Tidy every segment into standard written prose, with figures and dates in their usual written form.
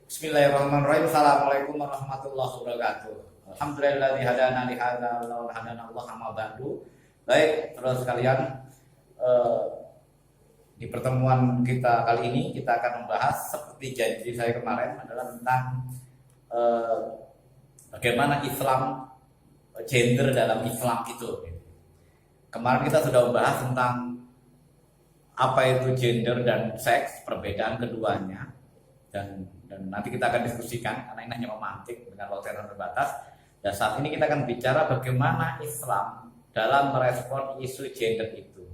Bismillahirrahmanirrahim. Assalamualaikum warahmatullahi wabarakatuh. Alhamdulillah hadana li hadza wa hadana Allah ma ba'du. Baik, terus sekalian, di pertemuan kita kali ini kita akan membahas seperti janji saya kemarin adalah tentang bagaimana Islam, gender dalam Islam itu. Kemarin kita sudah membahas tentang apa itu gender dan seks, perbedaan keduanya, dan nanti kita akan diskusikan karena ini hanya memantik dengan waktu yang terbatas. Dan saat ini kita akan bicara bagaimana Islam dalam merespon isu gender itu.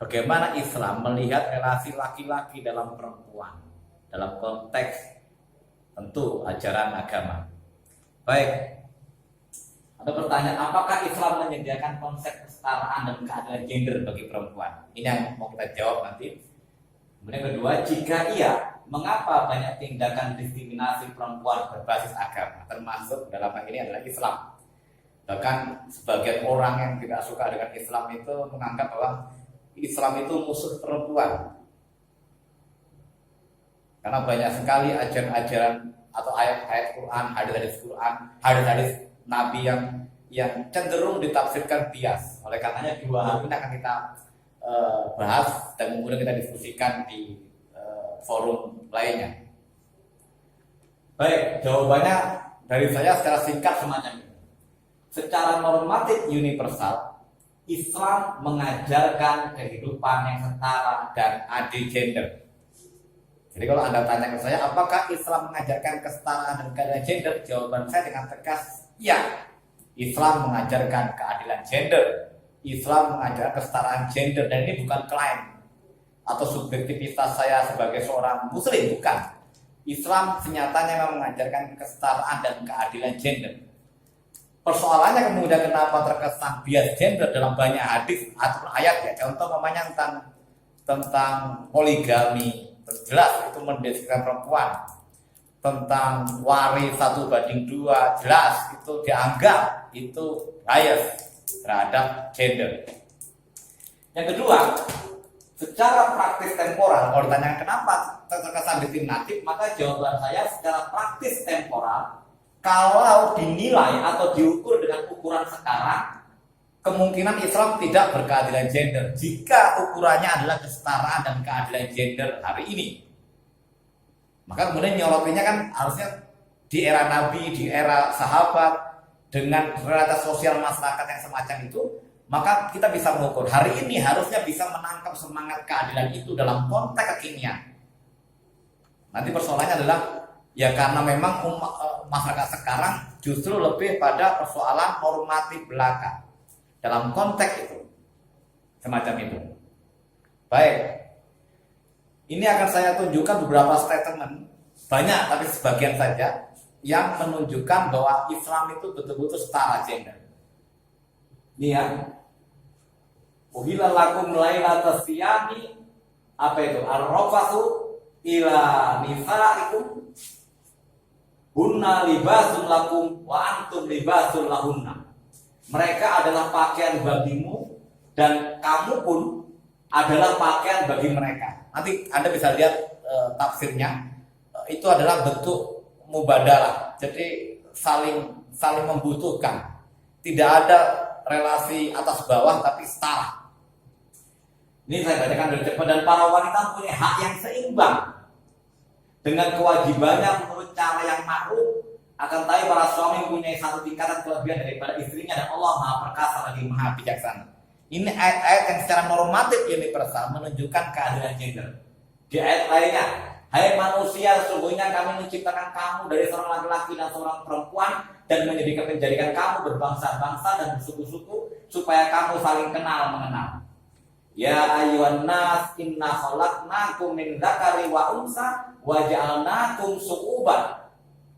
Bagaimana Islam melihat relasi laki-laki dalam perempuan dalam konteks tentu ajaran agama. Baik, ada pertanyaan, apakah Islam menyediakan konsep kesetaraan dan keadilan gender bagi perempuan? Ini yang mau kita jawab nanti. Kemudian kedua, jika iya, mengapa banyak tindakan diskriminasi perempuan berbasis agama, termasuk dalam hal ini adalah Islam? Bahkan sebagian orang yang tidak suka dengan Islam itu menganggap bahwa Islam itu musuh perempuan. Karena banyak sekali ajaran-ajaran atau ayat-ayat Quran, hadis-hadis Nabi yang cenderung ditafsirkan bias. Oleh karenanya dua hal ini akan kita bahas dan kemudian kita diskusikan di forum lainnya. Baik, jawabannya dari saya secara singkat semacam ini. Secara normatif universal, Islam mengajarkan kehidupan yang setara dan adil gender. Jadi kalau Anda tanya ke saya, apakah Islam mengajarkan kesetaraan dan keadilan gender? Jawaban saya dengan tegas, ya. Islam mengajarkan keadilan gender. Islam mengajarkan kesetaraan gender, dan ini bukan klaim atau subjektivitas saya sebagai seorang muslim, bukan. Islam senyatanya memang mengajarkan kesetaraan dan keadilan gender. Persoalannya kemudian kenapa terkesan bias gender dalam banyak hadis atau ayat, ya. Contoh namanya tentang poligami, jelas itu mendiskriminasi perempuan. Tentang waris 1:2, jelas itu dianggap itu bias terhadap gender. Yang kedua, secara praktis temporal, kalau ditanya kenapa terkesan diskriminatif, maka jawaban saya secara praktis temporal, kalau dinilai atau diukur dengan ukuran sekarang, kemungkinan Islam tidak berkeadilan gender jika ukurannya adalah kesetaraan dan keadilan gender hari ini. Maka kemudian nyorotinya kan harusnya di era Nabi, di era sahabat, dengan realitas sosial masyarakat yang semacam itu, maka kita bisa mengukur hari ini harusnya bisa menangkap semangat keadilan itu dalam konteks kekinian. Nanti persoalannya adalah ya karena memang masyarakat sekarang justru lebih pada persoalan normatif belaka dalam konteks itu, semacam itu. Baik, ini akan saya tunjukkan beberapa statement, banyak tapi sebagian saja, yang menunjukkan bahwa Islam itu betul-betul setara gender. Ini ya, uhilla lakum lailatas siyami, apa itu? Ar-rafathu ila nisaikum hunna libasun lakum wa antum libasun lahunna. Mereka adalah pakaian bagimu dan kamu pun adalah pakaian bagi mereka. Nanti Anda bisa lihat tafsirnya. Itu adalah bentuk mubadalah. Jadi saling membutuhkan. Tidak ada relasi atas bawah tapi setara. Ini saya bacakan dari cepat. Dan para wanita punya hak yang seimbang dengan kewajibannya menurut cara yang ma'ruf. Akan tapi para suami mempunyai satu tingkatan kelebihan daripada istrinya, dan Allah Maha Perkasa lagi Maha Bijaksana. Ini ayat-ayat yang secara normatif universal menunjukkan keadilan gender. Di ayat lainnya, hai manusia, sesungguhnya kami menciptakan kamu dari seorang laki-laki dan seorang perempuan, dan menjadikan kamu berbangsa-bangsa dan bersuku-suku supaya kamu saling kenal mengenal. Ya ayyuhan nas, inna khalaqnakum min dzakari wa unsa wa ja'alnakum syu'uban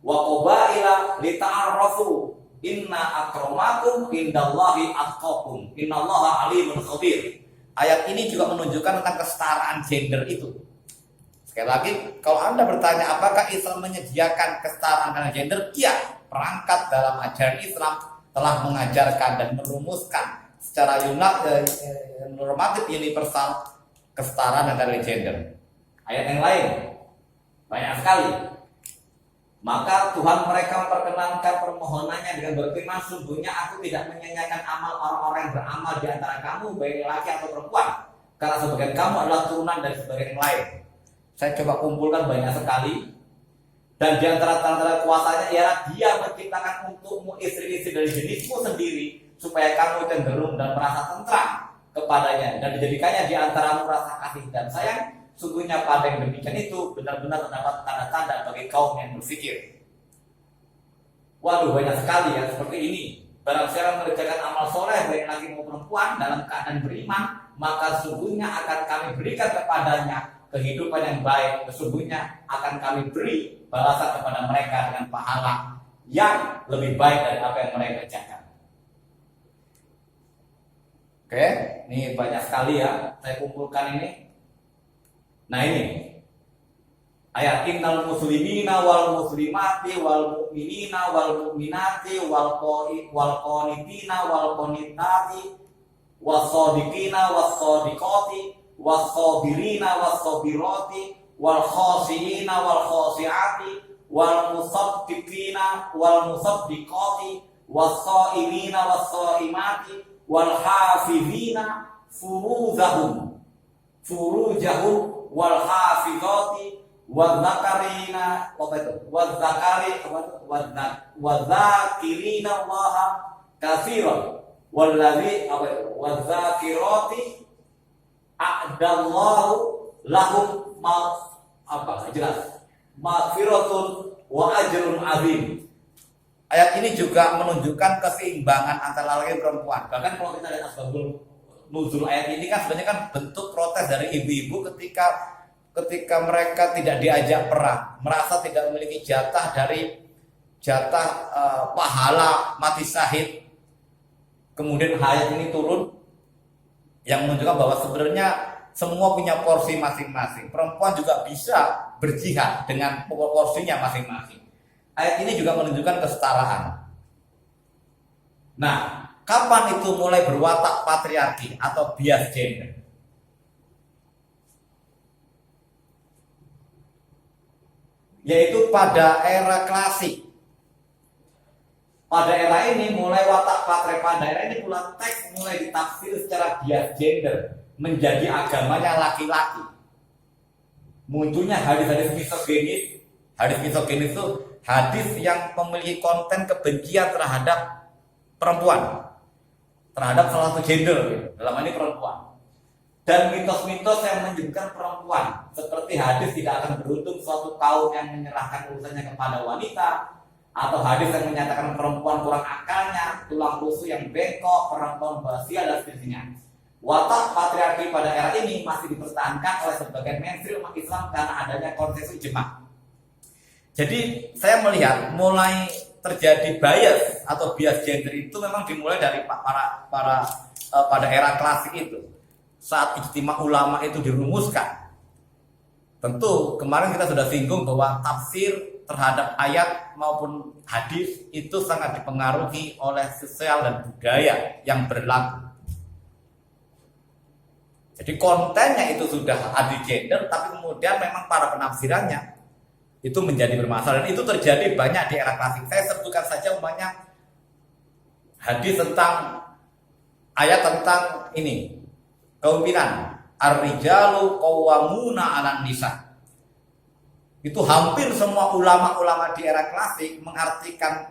wa qabaila lita'arafu inna akramakum indallahi atqakum innallaha alimun khabir. Ayat ini juga menunjukkan tentang kesetaraan gender itu. Sekali lagi, kalau Anda bertanya apakah Islam menyediakan kesetaraan dalam gender, ya, perangkat dalam ajaran Islam telah mengajarkan dan merumuskan secara normatif universal kesetaraan dan keadilan gender. Ayat yang lain banyak sekali. Maka Tuhan mereka memperkenankan permohonannya dengan berfirman, sungguhnya aku tidak menyanyiakan amal orang-orang yang beramal di antara kamu, baik laki atau perempuan, karena sebagian kamu adalah turunan dari sebagian yang lain. Saya coba kumpulkan banyak sekali. Dan di antara tanda kuasanya ialah Dia menciptakan untukmu istri-istri dari jenismu sendiri, supaya kamu cenderung dan merasa tentram kepadanya, dan dijadikannya di antaramu rasa kasih dan sayang. Sungguhnya pada yang demikian itu benar-benar terdapat tanda-tanda bagi kaum yang berpikir. Waduh, banyak sekali ya seperti ini. Barang siapa mengerjakan amal soleh baik laki maupun perempuan dalam keadaan beriman, maka sesungguhnya akan kami berikan kepadanya kehidupan yang baik. Sesungguhnya akan kami beri balasan kepada mereka dengan pahala yang lebih baik dari apa yang mereka kerjakan. Oke, ini banyak sekali ya. Saya kumpulkan ini. Nah ini ayat innal muslimina wal muslimati wal mu'minina wal mu'minati wal qanitina wal qanitati was shadiqina was shadiqati was sabirina was sabirati wal khashiina wal khashiati wal musaddiqina wal musaddiqati was shaimina was shaimati wal hafizina furujahum wal hafizati wadzakarina wadzakirina Allah katsiran wadzakirati a'dallahu lahum maghfiratun wa ajrun azim. Ayat ini juga menunjukkan keseimbangan antara laki dan perempuan. Bahkan kalau kita lihat asbabul nuzul ayat ini kan sebenarnya kan bentuk protes dari ibu-ibu ketika mereka tidak diajak perang, merasa tidak memiliki jatah pahala mati syahid. Kemudian ayat ini turun yang menunjukkan bahwa sebenarnya semua punya porsi masing-masing. Perempuan juga bisa berjihad dengan porsinya masing-masing. Ayat ini juga menunjukkan kesetaraan. Nah, kapan itu mulai berwatak patriarki atau bias gender? Yaitu pada era klasik. Pada era ini mulai watak patriarki, pada era ini pula teks mulai ditafsir secara bias gender menjadi agamanya laki-laki. Munculnya hadis-hadis misoginis. Hadis misoginis itu hadis yang memiliki konten kebencian terhadap perempuan, terhadap salah satu gender, dalam ini perempuan. Dan mitos-mitos yang menyebutkan perempuan, seperti hadis tidak akan beruntung suatu kaum yang menyerahkan urusannya kepada wanita, atau hadis yang menyatakan perempuan kurang akalnya, tulang rusuk yang bengkok, perempuan basia dan seterusnya. Watak patriarki pada era ini masih dipertahankan oleh sebagian mainstream umat Islam karena adanya konsensus ijma. Jadi saya melihat mulai terjadi bias atau bias gender itu memang dimulai dari pada era klasik itu. Saat ijtima ulama itu dirumuskan. Tentu kemarin kita sudah singgung bahwa tafsir terhadap ayat maupun hadis itu sangat dipengaruhi oleh sosial dan budaya yang berlaku. Jadi kontennya itu sudah anti gender, tapi kemudian memang para penafsirannya itu menjadi bermasalah, dan itu terjadi banyak di era klasik. Saya sebutkan saja umpamanya hadis tentang ayat tentang ini, kepemimpinan, ar-rijalu qawwamuna 'alan nisa. Itu hampir semua ulama-ulama di era klasik mengartikan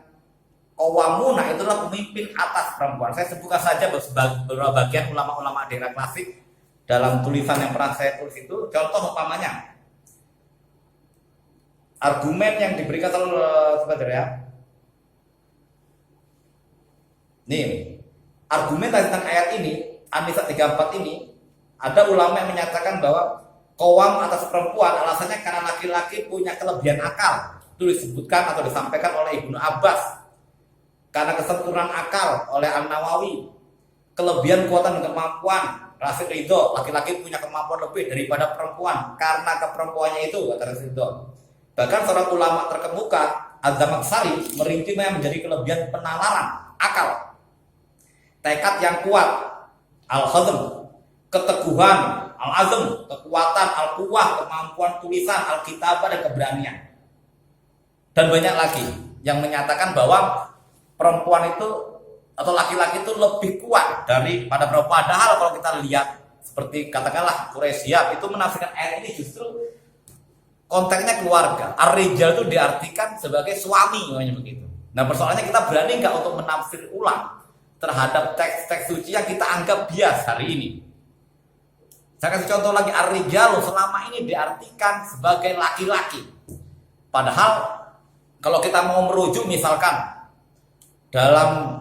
qawwamuna itu adalah pemimpin atas perempuan. Saya sebutkan saja beberapa bagian ulama-ulama di era klasik dalam tulisan yang pernah saya tulis itu. Contoh umpamanya argumen yang diberikan sebentar ya. Nih, argumen tentang ayat ini, An-Nisa 34 ini, ada ulama yang menyatakan bahwa qawam atas perempuan alasannya karena laki-laki punya kelebihan akal. Itu disebutkan atau disampaikan oleh Ibnu Abbas. Karena kesempurnaan akal oleh An-Nawawi. Kelebihan kuatan dan kemampuan, Rasid Ridho, laki-laki punya kemampuan lebih daripada perempuan karena keperempuannya itu, kata Rasid Ridho. Bahkan seorang ulama terkemuka, Az-Zamakhsyari, merinci yang menjadi kelebihan penalaran akal, tekad yang kuat, al-hazm, keteguhan, al-azm, kekuatan, al-quwah, kemampuan tulisan, al-kitabah, dan keberanian. Dan Dan banyak lagi yang menyatakan bahwa perempuan itu atau laki-laki itu lebih kuat daripada perempuan. Padahal kalau kita lihat seperti katakanlah Quraisy itu menafsirkan ayat ini justru konteksnya keluarga. Ar-rijal itu diartikan sebagai suami, namanya begitu. Nah persoalannya kita berani nggak untuk menafsir ulang terhadap teks-teks suci yang kita anggap bias hari ini. Saya kasih contoh lagi, ar-rijal selama ini diartikan sebagai laki-laki. Padahal kalau kita mau merujuk misalkan dalam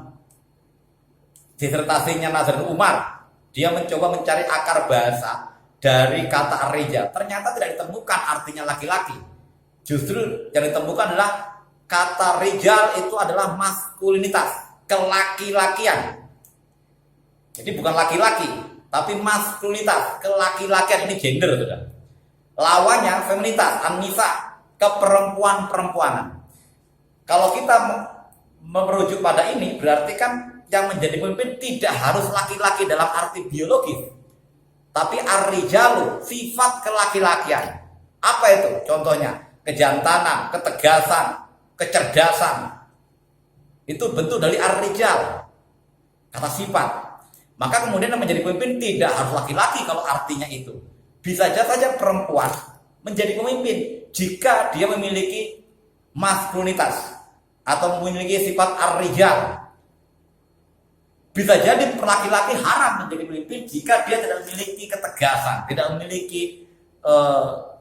disertasinya Nazaruddin Umar, dia mencoba mencari akar bahasa dari kata ar-rijal. Ternyata tidak ditemukan artinya laki-laki. Justru yang ditemukan adalah kata rijal itu adalah maskulinitas, kelaki-lakian. Jadi bukan laki-laki, tapi maskulinitas, kelaki-lakian, ini gender sudah. Lawannya feminitas, an-nisa, keperempuan-perempuanan. Kalau kita merujuk pada ini, berarti kan yang menjadi pemimpin tidak harus laki-laki dalam arti biologis, tapi ar-rijalu, sifat kelaki-lakian. Apa itu? Contohnya, kejantanan, ketegasan, kecerdasan. Itu bentuk dari ar-rijal, kata sifat. Maka kemudian yang menjadi pemimpin tidak harus laki-laki kalau artinya itu. Bisa saja perempuan menjadi pemimpin jika dia memiliki maskulinitas atau memiliki sifat ar-rijal. Bisa jadi laki-laki haram menjadi pemimpin jika dia tidak memiliki ketegasan, tidak memiliki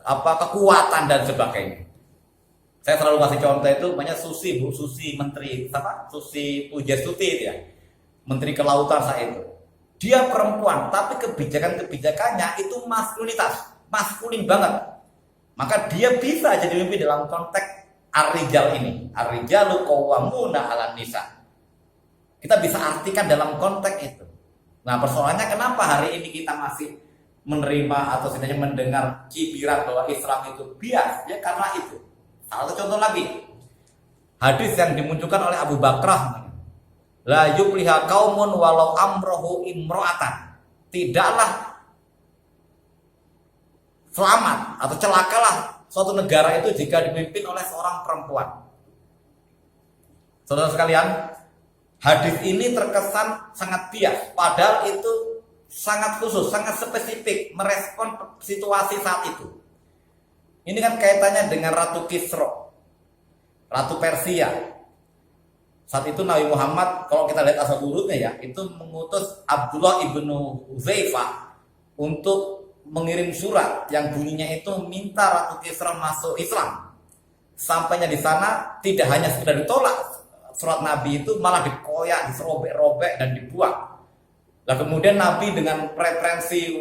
kekuatan dan sebagainya. Saya selalu kasih contoh itu banyak Susi, Bu Susi Menteri Susi Pujastuti itu ya, Menteri Kelautan saat itu. Dia perempuan, tapi kebijakan-kebijakannya itu maskulin banget. Maka dia bisa jadi pemimpin dalam konteks ar-rijal ini. Ar-rijalu qawwamuna 'alan nisa. Kita bisa artikan dalam konteks itu. Nah persoalannya kenapa hari ini kita masih menerima atau setidaknya mendengar cibiran bahwa Islam itu bias? Ya karena itu. Salah satu contoh lagi, hadis yang dimunculkan oleh Abu Bakrah, la yufliha qaumun walau amrohu imro'atan. Tidaklah selamat atau celakalah suatu negara itu jika dipimpin oleh seorang perempuan. Saudara sekalian, hadis ini terkesan sangat bias, padahal itu sangat khusus, sangat spesifik merespon situasi saat itu. Ini kan kaitannya dengan Ratu Kisra, Ratu Persia. Saat itu Nabi Muhammad, kalau kita lihat asal urutnya ya, itu mengutus Abdullah ibnu Huzaifah untuk mengirim surat yang bunyinya itu minta Ratu Kisra masuk Islam. Sampainya di sana tidak hanya sekedar ditolak, surat Nabi itu malah dikoyak, diserobek-robek dan dibuang. Nah kemudian Nabi dengan preferensi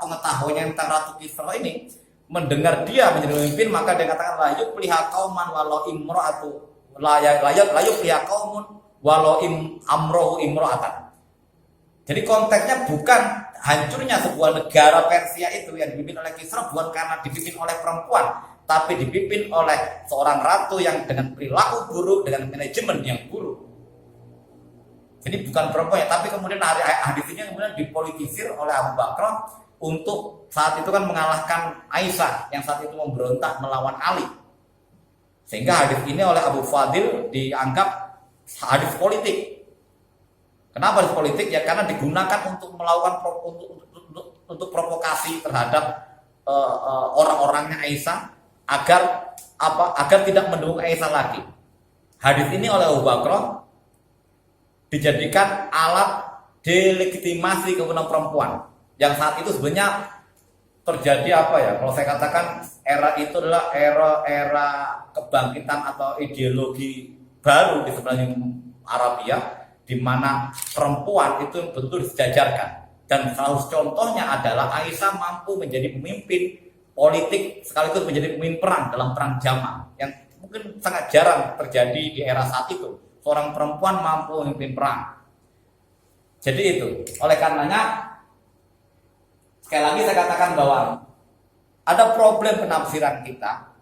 pengetahuannya tentang Ratu Kisra ini, mendengar dia menjadi pemimpin, maka dia katakan la yufliha qauman walau imra'atu layuk liha qaumun walau amrohu imro'atan. Jadi konteksnya bukan hancurnya sebuah negara Persia itu yang dipimpin oleh Kisra bukan karena dipimpin oleh perempuan, tapi dipimpin oleh seorang ratu yang dengan perilaku buruk, dengan manajemen yang buruk. Jadi bukan perempuan ya, tapi kemudian hadis ini kemudian dipolitisir oleh Abu Bakar untuk saat itu kan mengalahkan Aisyah yang saat itu memberontak melawan Ali. Sehingga hadis ini oleh Abu Fadil dianggap hadis politik. Kenapa hadis politik? Ya karena digunakan untuk melakukan untuk provokasi terhadap orang-orangnya Aisyah agar tidak mendukung Aisyah lagi. Hadis ini oleh Abu Bakar dijadikan alat delegitimasi kewenangan perempuan yang saat itu sebenarnya terjadi kalau saya katakan era itu adalah era kebangkitan atau ideologi baru di sebenarnya Arabia, di mana perempuan itu betul disejajarkan. Dan salah satu contohnya adalah Aisyah mampu menjadi pemimpin politik sekaligus menjadi pemimpin perang dalam perang Jamal yang mungkin sangat jarang terjadi di era saat itu. Seorang perempuan mampu memimpin perang. Jadi itu, oleh karenanya sekali lagi saya katakan bahwa ada problem penafsiran kita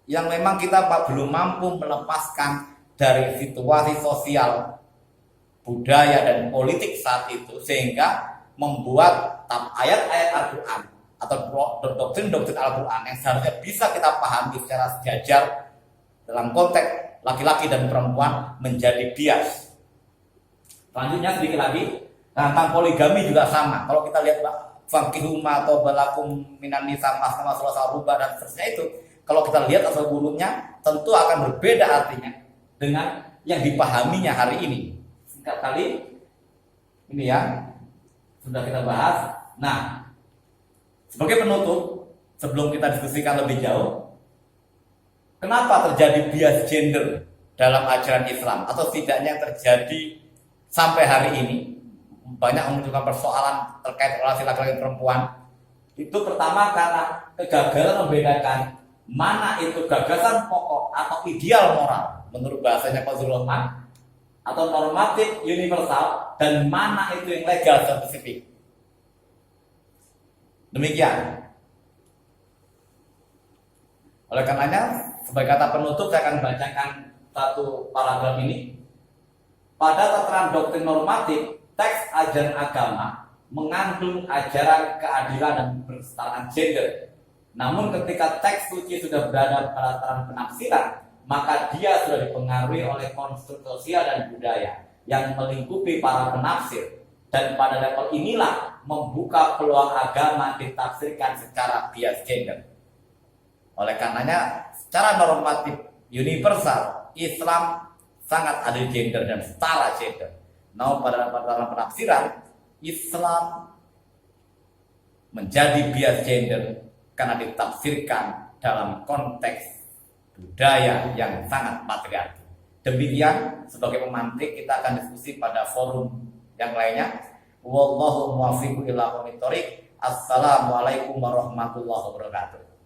yang memang kita belum mampu melepaskan dari situasi sosial, budaya dan politik saat itu, sehingga membuat ayat-ayat Al-Quran atau doktrin-doktrin Al-Quran yang seharusnya bisa kita pahami secara sejajar dalam konteks laki-laki dan perempuan menjadi bias. Selanjutnya sedikit lagi tentang poligami juga sama. Kalau kita lihat fakihuma atau balakum minan nisa masna masalah rubah dan seterusnya itu, kalau kita lihat asal burungnya tentu akan berbeda artinya dengan yang dipahaminya hari ini. Singkat kali ini ya sudah kita bahas. Nah, sebagai penutup sebelum kita diskusikan lebih jauh, kenapa terjadi bias gender dalam ajaran Islam atau setidaknya terjadi sampai hari ini banyak memunculkan persoalan terkait relasi laki-laki dan perempuan. Itu pertama karena kegagalan membedakan mana itu gagasan pokok atau ideal moral menurut bahasanya Fazlur Rahman atau normatif universal dan mana itu yang legal spesifik. Demikian. Oleh karenanya sebagai kata penutup saya akan bacakan satu paragraf ini. Pada tataran doktrin normatif, teks ajaran agama mengandung ajaran keadilan dan kesetaraan gender. Namun ketika teks suci sudah berada pada tataran penafsiran, maka dia sudah dipengaruhi oleh konstruk sosial dan budaya yang melingkupi para penafsir. Dan pada level inilah membuka peluang agama ditafsirkan secara bias gender. Oleh karenanya, secara normatif universal, Islam sangat adil gender dan setara gender. Namun pada dalam penafsiran, Islam menjadi bias gender karena ditafsirkan dalam konteks budaya yang sangat patriarki. Demikian sebagai pemantik kita akan diskusi pada forum yang lainnya. Wallahu muwaffiq ila aqwamit thoriq. Assalamualaikum warahmatullahi wabarakatuh.